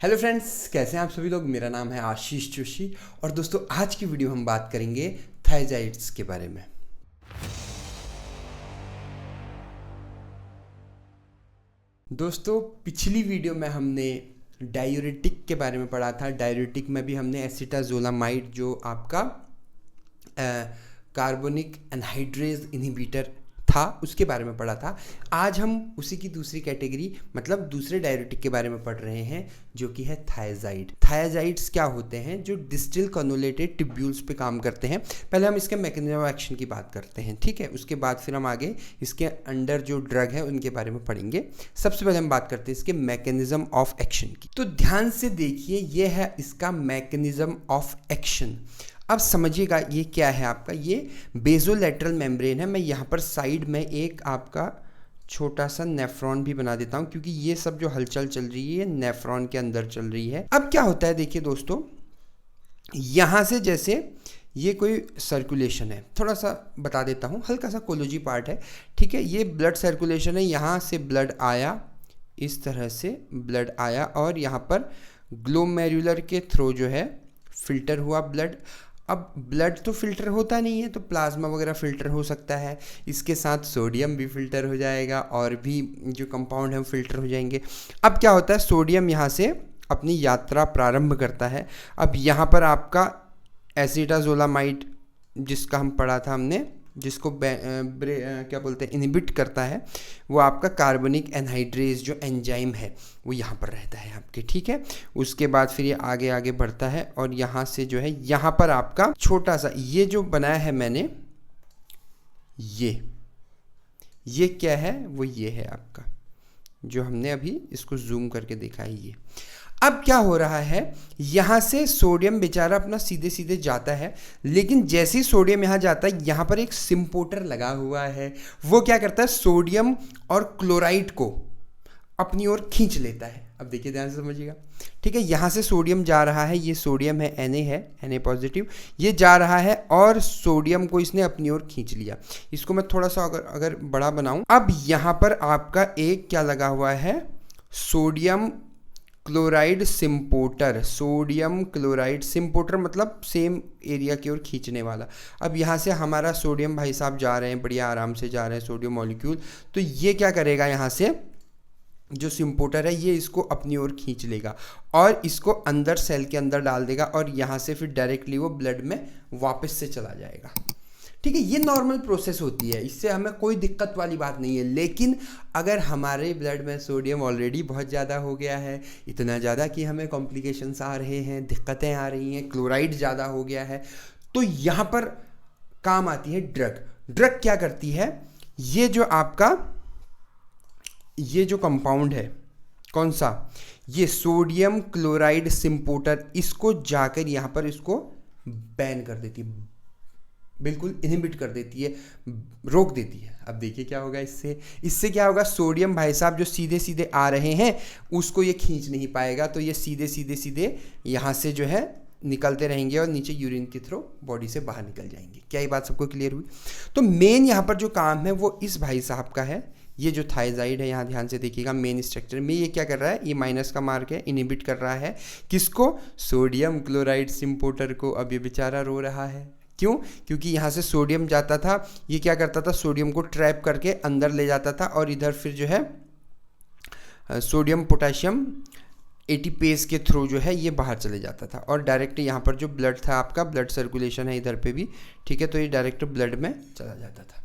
Hello friends, कैसे हैं आप सभी लोग। मेरा नाम है आशीष जोशी और दोस्तों आज की वीडियो हम बात करेंगे थायजाइड्स के बारे में। दोस्तों पिछली वीडियो में हमने डायूरेटिक के बारे में पढ़ा था। डायूरेटिक में भी हमने एसिटाजोलामाइड जो आपका कार्बोनिक एनहाइड्रेज इनहिबिटर था उसके बारे में पढ़ा था। आज हम उसी की दूसरी कैटेगरी मतलब दूसरे डायूरेटिक के बारे में पढ़ रहे हैं जो कि है थायजाइड। थायजाइड्स क्या होते हैं? जो डिस्टिल कन्वोलेटेड ट्यूब्यूल्स पे काम करते हैं। पहले हम इसके मैकेनिज्म ऑफ एक्शन की बात करते हैं, ठीक है। उसके बाद फिर हम आगे इसके अंडर जो ड्रग है उनके बारे में पढ़ेंगे। सबसे पहले हम बात करते हैं इसके मैकेनिज्म ऑफ एक्शन की। तो ध्यान से देखिए, ये है इसका मैकेनिज्म ऑफ एक्शन। अब समझिएगा ये क्या है आपका, ये बेजोलेटरल मेम्ब्रेन है। मैं यहाँ पर साइड में एक आपका छोटा सा नेफ्रॉन भी बना देता हूँ क्योंकि ये सब जो हलचल चल रही है नेफ्रॉन के अंदर चल रही है। अब क्या होता है देखिए दोस्तों, यहाँ से जैसे ये कोई सर्कुलेशन है, थोड़ा सा बता देता हूँ, हल्का सा कोलोजी पार्ट है, ठीक है। ये ब्लड सर्कुलेशन है, यहाँ से ब्लड आया, इस तरह से ब्लड आया और यहाँ पर ग्लोमेरुलर के थ्रू जो है फिल्टर हुआ ब्लड। अब ब्लड तो फिल्टर होता नहीं है तो प्लाज्मा वगैरह फिल्टर हो सकता है, इसके साथ सोडियम भी फिल्टर हो जाएगा और भी जो कंपाउंड है वो फिल्टर हो जाएंगे। अब क्या होता है, सोडियम यहाँ से अपनी यात्रा प्रारंभ करता है। अब यहाँ पर आपका एसिटाजोलामाइड जिसका हम पढ़ा था हमने, जिसको क्या बोलते हैं इनहिबिट करता है, वो आपका कार्बनिक एनहाइड्रेज जो एंजाइम है वो यहाँ पर रहता है आपके, ठीक है। उसके बाद फिर ये आगे आगे बढ़ता है और यहाँ से जो है यहाँ पर आपका छोटा सा ये जो बनाया है मैंने, ये क्या है, वो ये है आपका जो हमने अभी इसको जूम करके देखा है ये। अब क्या हो रहा है, यहाँ से सोडियम बेचारा अपना सीधे सीधे जाता है, लेकिन जैसे ही सोडियम यहाँ जाता है यहाँ पर एक सिम्पोर्टर लगा हुआ है। वो क्या करता है, सोडियम और क्लोराइड को अपनी ओर खींच लेता है। अब देखिए ध्यान से समझिएगा, ठीक है। यहाँ से सोडियम जा रहा है, ये सोडियम है, Na पॉजिटिव, ये जा रहा है और सोडियम को इसने अपनी ओर खींच लिया। इसको मैं थोड़ा सा अगर बड़ा बनाऊं, अब यहाँ पर आपका एक क्या लगा हुआ है, सोडियम क्लोराइड सिम्पोर्टर। सोडियम क्लोराइड सिम्पोर्टर मतलब सेम एरिया की ओर खींचने वाला। अब यहाँ से हमारा सोडियम भाई साहब जा रहे हैं, बढ़िया आराम से जा रहे हैं सोडियम मॉलिक्यूल, तो ये क्या करेगा, यहाँ से जो सिम्पोर्टर है ये इसको अपनी ओर खींच लेगा और इसको अंदर सेल के अंदर डाल देगा और यहाँ से फिर डायरेक्टली वो ब्लड में वापस से चला जाएगा, ठीक है। ये नॉर्मल प्रोसेस होती है, इससे हमें कोई दिक्कत वाली बात नहीं है। लेकिन अगर हमारे ब्लड में सोडियम ऑलरेडी बहुत ज़्यादा हो गया है, इतना ज़्यादा कि हमें कॉम्प्लिकेशंस आ रहे हैं, दिक्कतें आ रही हैं, क्लोराइड ज़्यादा हो गया है, तो यहाँ पर काम आती है ड्रग। ड्रग क्या करती है, ये जो आपका ये जो कंपाउंड है, कौन सा, ये सोडियम क्लोराइड सिम्पोर्टर, इसको जाकर यहाँ पर इसको बैन कर देती है, बिल्कुल इनहिबिट कर देती है, रोक देती है। अब देखिए क्या होगा इससे क्या होगा, सोडियम भाई साहब जो सीधे सीधे आ रहे हैं उसको ये खींच नहीं पाएगा, तो ये सीधे यहाँ से जो है निकलते रहेंगे और नीचे यूरिन के थ्रू बॉडी से बाहर निकल जाएंगे। क्या ये बात सबको क्लियर हुई? तो मेन यहाँ पर जो काम है वो इस भाई साहब का है, ये जो थायजाइड है, यहाँ ध्यान से देखिएगा मेन स्ट्रक्चर में ये क्या कर रहा है, ये माइनस का मार्क है, इनहिबिट कर रहा है किसको, सोडियम क्लोराइड सिम्पोर्टर को। अब ये बेचारा रो रहा है, क्यों? क्योंकि यहाँ से सोडियम जाता था, ये क्या करता था, सोडियम को ट्रैप करके अंदर ले जाता था और इधर फिर जो है सोडियम पोटेशियम एटीपेज के थ्रू जो है ये बाहर चले जाता था और डायरेक्ट यहाँ पर जो ब्लड था, आपका ब्लड सर्कुलेशन है इधर पे भी, ठीक है, तो ये डायरेक्ट ब्लड में चला जाता था।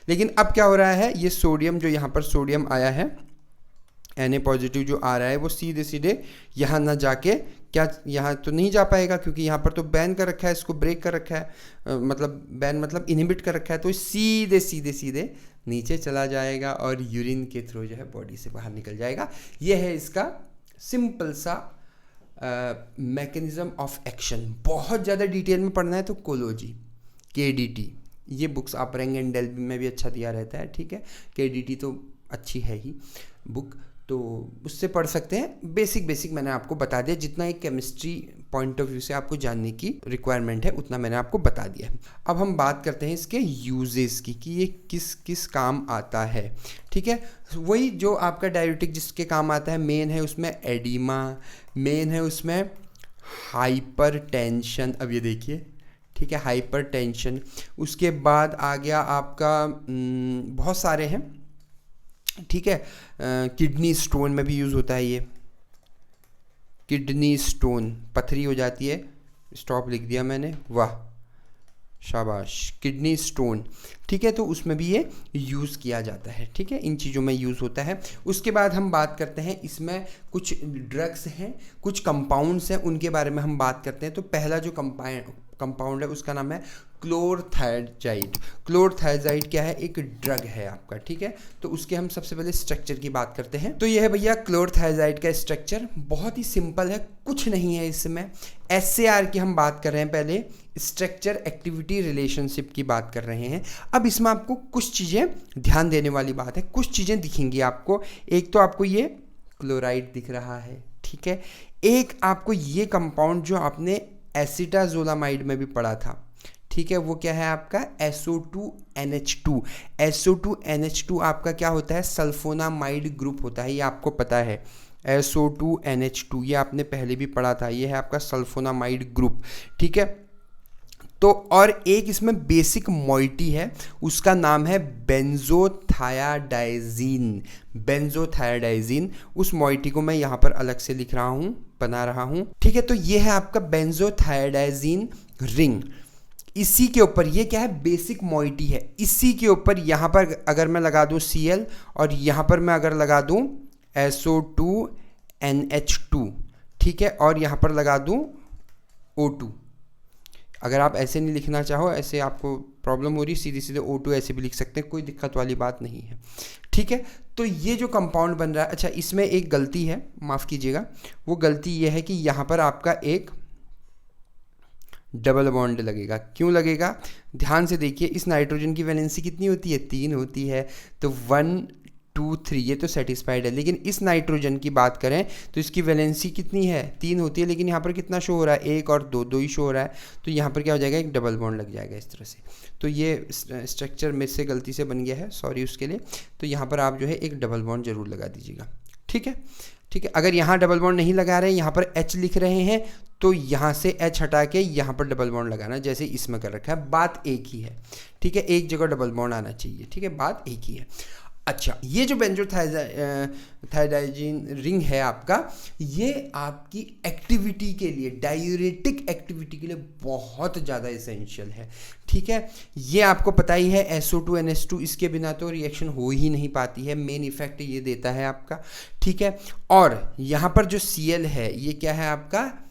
लेकिन अब क्या हो रहा है, ये सोडियम जो यहाँ पर सोडियम आया है, Na पॉजिटिव जो आ रहा है, वो सीधे सीधे यहाँ ना जाके, क्या यहाँ तो नहीं जा पाएगा क्योंकि यहाँ पर तो बैन कर रखा है, इसको ब्रेक कर रखा है, मतलब बैन मतलब इनहिबिट कर रखा है, तो सीधे नीचे चला जाएगा और यूरिन के थ्रू जो है बॉडी से बाहर निकल जाएगा। ये है इसका सिंपल सा मैकेनिज्म ऑफ एक्शन। बहुत ज़्यादा डिटेल में पढ़ना है तो कोलोजी, KDT, ये बुक्स आप पढ़ेंगे, इंडेल में भी अच्छा दिया रहता है, ठीक है। KDT तो अच्छी है ही बुक, तो उससे पढ़ सकते हैं। बेसिक मैंने आपको बता दिया, जितना एक केमिस्ट्री पॉइंट ऑफ व्यू से आपको जानने की रिक्वायरमेंट है उतना मैंने आपको बता दिया है। अब हम बात करते हैं इसके यूजेस की कि ये किस किस काम आता है। ठीक है, वही जो आपका डाययूरेटिक जिसके काम आता है, मेन है उसमें एडिमा, मेन है उसमें हाइपरटेंशन। अब ये देखिए, ठीक है, हाइपरटेंशन। उसके बाद आ गया आपका बहुत सारे हैं, ठीक है, किडनी स्टोन में भी यूज़ होता है ये। किडनी स्टोन, पथरी हो जाती है, स्टॉप लिख दिया मैंने, वाह शाबाश, किडनी स्टोन, ठीक है, तो उसमें भी ये यूज़ किया जाता है। ठीक है, इन चीज़ों में यूज़ होता है। उसके बाद हम बात करते हैं, इसमें कुछ ड्रग्स हैं, कुछ कंपाउंड्स हैं, उनके बारे में हम बात करते हैं। तो पहला जो कंपाउंड है उसका नाम है क्लोरथायजाइड। क्लोरथायजाइड क्या है? एक ड्रग है आपका। ठीक है, तो उसके हम सबसे पहले स्ट्रक्चर की बात करते हैं। तो यह है भैया क्लोरथायजाइड का स्ट्रक्चर, बहुत ही सिंपल है, कुछ नहीं है इसमें। SAR की हम बात कर रहे हैं, पहले स्ट्रक्चर एक्टिविटी रिलेशनशिप की बात कर रहे हैं। अब इसमें आपको कुछ चीज़ें ध्यान देने वाली बात है, कुछ चीज़ें दिखेंगी आपको। एक तो आपको ये क्लोराइड दिख रहा है, ठीक है। एक आपको ये कंपाउंड जो आपने एसिटाजोलामाइड में भी पढ़ा था, ठीक है, वो क्या है आपका SO2NH2। SO2NH2 आपका क्या होता है? सल्फोनामाइड ग्रुप होता है, ये आपको पता है। SO2NH2 ये आपने पहले भी पढ़ा था, ये है आपका सल्फोनामाइड ग्रुप। ठीक है, तो और एक इसमें बेसिक मॉइटी है, उसका नाम है बेंजोथायाडाइजीन। बेंजोथायाडाइजीन, उस मॉइटी को मैं यहाँ पर अलग से लिख रहा हूँ, बना रहा हूँ। ठीक है, तो ये है आपका बेंजोथायाडाइजीन रिंग। इसी के ऊपर ये क्या है? बेसिक मॉइटी है। इसी के ऊपर यहाँ पर अगर मैं लगा दूँ Cl और यहाँ पर मैं अगर लगा दूँ SO2NH2, ठीक है, और यहाँ पर लगा दूँ O2। अगर आप ऐसे नहीं लिखना चाहो, ऐसे आपको प्रॉब्लम हो रही, सीधे सीधे O2 ऐसे भी लिख सकते हैं, कोई दिक्कत वाली बात नहीं है। ठीक है, तो ये जो कंपाउंड बन रहा है, अच्छा इसमें एक गलती है, माफ़ कीजिएगा, वो गलती ये है कि यहाँ पर आपका एक डबल बॉन्ड लगेगा। क्यों लगेगा? ध्यान से देखिए, इस नाइट्रोजन की वैलेंसी कितनी होती है? 3 होती है, तो 1 2 3 ये तो सेटिस्फाइड है। लेकिन इस नाइट्रोजन की बात करें तो इसकी वैलेंसी कितनी है? 3 होती है, लेकिन यहाँ पर कितना शो हो रहा है? 1 और 2, 2 ही शो हो रहा है। तो यहाँ पर क्या हो जाएगा? एक डबल बॉन्ड लग जाएगा इस तरह से। तो ये स्ट्रक्चर मेरे से गलती से बन गया है, सॉरी उसके लिए। तो यहाँ पर आप जो है एक डबल बॉन्ड जरूर लगा दीजिएगा। ठीक है, ठीक है, अगर यहाँ डबल बॉन्ड नहीं लगा रहे हैं, यहाँ पर H लिख रहे हैं, तो यहाँ से H हटा के यहाँ पर डबल बॉन्ड लगाना, जैसे इसमें कर रखा है। बात एक ही है, ठीक है, एक जगह डबल बॉन्ड आना चाहिए। ठीक है, बात एक ही है। अच्छा, ये जो बेंजोथायडाइजीन रिंग है आपका, ये आपकी एक्टिविटी के लिए, डायूरेटिक एक्टिविटी के लिए बहुत ज़्यादा इसेंशियल है। ठीक है, ये आपको पता ही है, SO2NH2 इसके बिना तो रिएक्शन हो ही नहीं पाती है, मेन इफेक्ट ये देता है आपका। ठीक है, और यहाँ पर जो Cl है, ये क्या है आपका?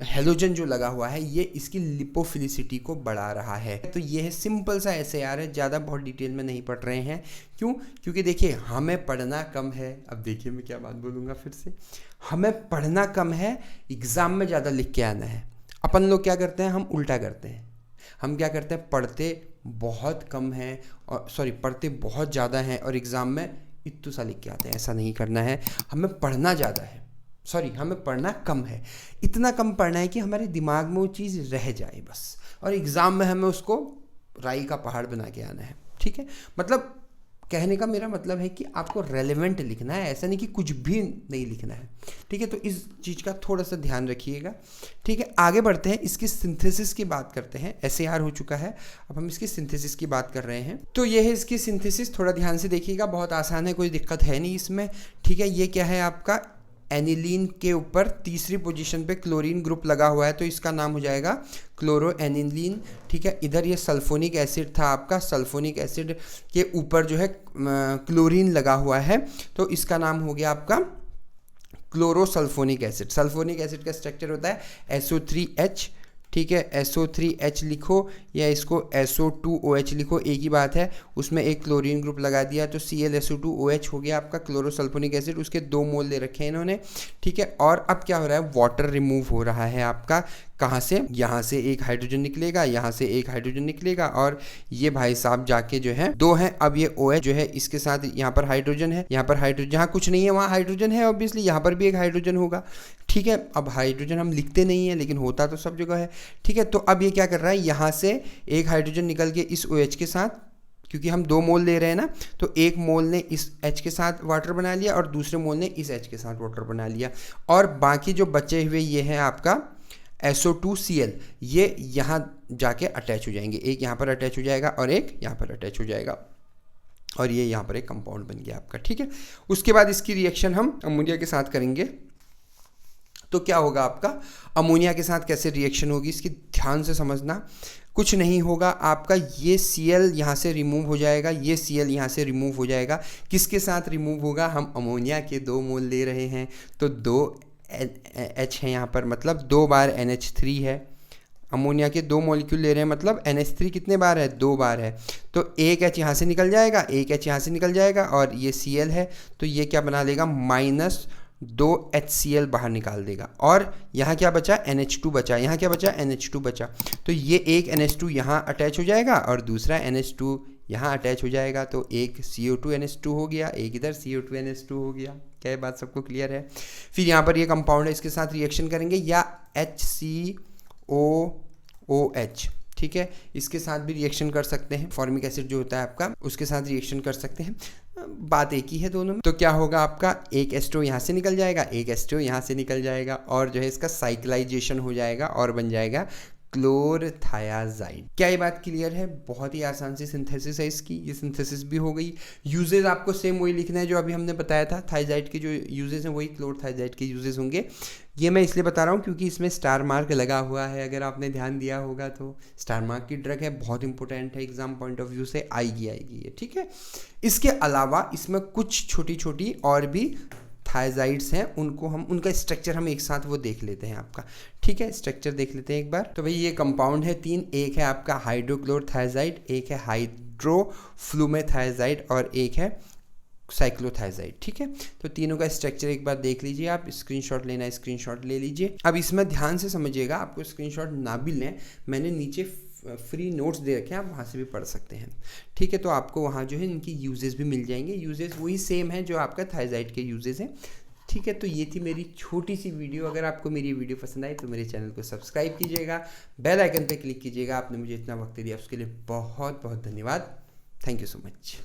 हेलोजन जो लगा हुआ है, ये इसकी लिपोफिलिसिटी को बढ़ा रहा है। तो ये है सिंपल सा SAR है, ज़्यादा बहुत डिटेल में नहीं पढ़ रहे हैं। क्यों? क्योंकि देखिए हमें पढ़ना कम है। अब देखिए मैं क्या बात बोलूँगा फिर से, हमें पढ़ना कम है, एग्ज़ाम में ज़्यादा लिख के आना है। अपन लोग क्या करते हैं? हम उल्टा करते हैं। हम क्या करते हैं? पढ़ते बहुत कम है, और सॉरी पढ़ते बहुत ज़्यादा हैं और एग्ज़ाम में इत्तू सा लिख के आते हैं। ऐसा नहीं करना है, हमें पढ़ना ज़्यादा है, सॉरी हमें पढ़ना कम है। इतना कम पढ़ना है कि हमारे दिमाग में वो चीज़ रह जाए बस, और एग्ज़ाम में हमें उसको राई का पहाड़ बना के आना है। ठीक है, मतलब कहने का मेरा मतलब है कि आपको रेलेवेंट लिखना है, ऐसा नहीं कि कुछ भी नहीं लिखना है। ठीक है, तो इस चीज़ का थोड़ा सा ध्यान रखिएगा। ठीक है, आगे बढ़ते हैं, इसकी सिंथेसिस की बात करते हैं। SAR हो चुका है, अब हम इसकी सिंथेसिस की बात कर रहे हैं। तो ये है इसकी सिंथेसिस, थोड़ा ध्यान से देखिएगा, बहुत आसान है, कोई दिक्कत है नहीं इसमें। ठीक है, ये क्या है आपका? एनिलीन के ऊपर तीसरी पोजीशन पे क्लोरीन ग्रुप लगा हुआ है, तो इसका नाम हो जाएगा क्लोरोएनिलीन। ठीक है, इधर ये सल्फोनिक एसिड था आपका, सल्फोनिक एसिड के ऊपर जो है क्लोरीन लगा हुआ है, तो इसका नाम हो गया आपका क्लोरोसल्फोनिक एसिड। सल्फोनिक एसिड का स्ट्रक्चर होता है SO3H। ठीक है, SO3H लिखो या इसको SO2OH लिखो, एक ही बात है। उसमें एक क्लोरीन ग्रुप लगा दिया तो ClSO2OH हो गया आपका क्लोरोसल्फोनिक एसिड। उसके 2 मोल ले रखे हैं इन्होंने। ठीक है, और अब क्या हो रहा है? वाटर रिमूव हो रहा है आपका कहाँ से, यहाँ से एक हाइड्रोजन निकलेगा, यहाँ से एक हाइड्रोजन निकलेगा, और ये भाई साहब जाके जो है 2 है। अब ये OH जो है इसके साथ यहाँ पर हाइड्रोजन है, यहाँ पर हाइड्रोजन, जहाँ कुछ नहीं है वहाँ हाइड्रोजन है, ऑब्वियसली यहाँ पर भी एक हाइड्रोजन होगा। ठीक है, अब हाइड्रोजन हम लिखते नहीं है लेकिन होता तो सब जगह है। ठीक है, तो अब ये क्या कर रहा है, यहाँ से एक हाइड्रोजन निकल के इस OH के साथ, क्योंकि हम 2 मोल ले रहे हैं ना, तो एक मोल ने इस H के साथ वाटर बना लिया और दूसरे मोल ने इस H के साथ वाटर बना लिया, और बाकी जो बचे हुए ये है आपका SO2Cl, ये यहाँ जाके अटैच हो जाएंगे, एक यहाँ पर अटैच हो जाएगा और एक यहाँ पर अटैच हो जाएगा, और ये यहाँ पर एक कंपाउंड बन गया आपका। ठीक है, उसके बाद इसकी रिएक्शन हम अमोनिया के साथ करेंगे। तो क्या होगा आपका, अमोनिया के साथ कैसे रिएक्शन होगी इसकी ध्यान से समझना। कुछ नहीं होगा आपका, ये Cl यहाँ से रिमूव हो जाएगा, ये Cl यहाँ से रिमूव हो जाएगा। किसके साथ रिमूव होगा, हम अमोनिया के 2 मोल ले रहे हैं तो 2 H है यहाँ पर, मतलब 2 बार NH3 है। अमोनिया के 2 मॉलिक्यूल ले रहे हैं मतलब NH3 कितने बार है, 2 बार है, तो एक H यहाँ से निकल जाएगा, एक H यहाँ से निकल जाएगा, और ये Cl है तो ये क्या बना लेगा, -2 HCl बाहर निकाल देगा, और यहाँ क्या बचा, NH2 बचा, यहाँ क्या बचा, NH2 बचा, तो ये एक NH2 यहाँ अटैच हो जाएगा और दूसरा NH2 यहाँ अटैच हो जाएगा, तो एक CO2NH2 हो गया, एक इधर CO2NH2 हो गया। क्या ये बात सबको क्लियर है। फिर यहाँ पर ये कंपाउंड है, इसके साथ रिएक्शन करेंगे, या HCOOH, ठीक है, इसके साथ भी रिएक्शन कर सकते हैं, फॉर्मिक एसिड जो होता है आपका उसके साथ रिएक्शन कर सकते हैं, बात एक ही है दोनों में। तो क्या होगा आपका, एक एस्ट्रो यहाँ से निकल जाएगा, एक एस्ट्रो यहाँ से निकल जाएगा, और जो है इसका साइक्लाइजेशन हो जाएगा और बन जाएगा क्लोरथायाजाइड। क्या ये बात क्लियर है। बहुत ही आसान सी सिंथेसिस है इसकी, ये सिंथेसिस भी हो गई। यूजेज आपको सेम वही लिखना है जो अभी हमने बताया था, थाइजाइड के जो यूजेज हैं वही क्लोरथाइजाइड के यूजेज होंगे। ये मैं इसलिए बता रहा हूँ क्योंकि इसमें स्टार मार्क लगा हुआ है, अगर आपने ध्यान दिया होगा तो स्टार मार्क की ड्रग है, बहुत इंपॉर्टेंट है, एग्जाम पॉइंट ऑफ व्यू से आएगी ये, ठीक है। इसके अलावा इसमें कुछ छोटी छोटी और भी थायजाइड्स हैं, उनको हम, उनका स्ट्रक्चर हम एक साथ वो देख लेते हैं आपका, ठीक है, स्ट्रक्चर देख लेते हैं एक बार। तो भाई ये कंपाउंड है 3, एक है आपका हाइड्रोक्लोरथायजाइड, एक है हाइड्रोफ्लूमेथायजाइड और एक है साइक्लोथायजाइड, ठीक है। तो तीनों का स्ट्रक्चर एक बार देख लीजिए आप, स्क्रीनशॉट लेना है स्क्रीनशॉट ले लीजिए। अब इसमें ध्यान से समझिएगा, आपको स्क्रीनशॉट ना भी लें, मैंने नीचे फ्री नोट्स दे रखे हैं, आप वहाँ से भी पढ़ सकते हैं, ठीक है। तो आपको वहाँ जो है इनकी यूजेस भी मिल जाएंगे, यूजेस वही सेम है जो आपका थायजाइड के यूजेस हैं, ठीक है। तो ये थी मेरी छोटी सी वीडियो। अगर आपको मेरी वीडियो पसंद आई तो मेरे चैनल को सब्सक्राइब कीजिएगा, बेल आइकन पे क्लिक कीजिएगा। आपने मुझे इतना वक्त दिया उसके लिए बहुत बहुत धन्यवाद। Thank you so much.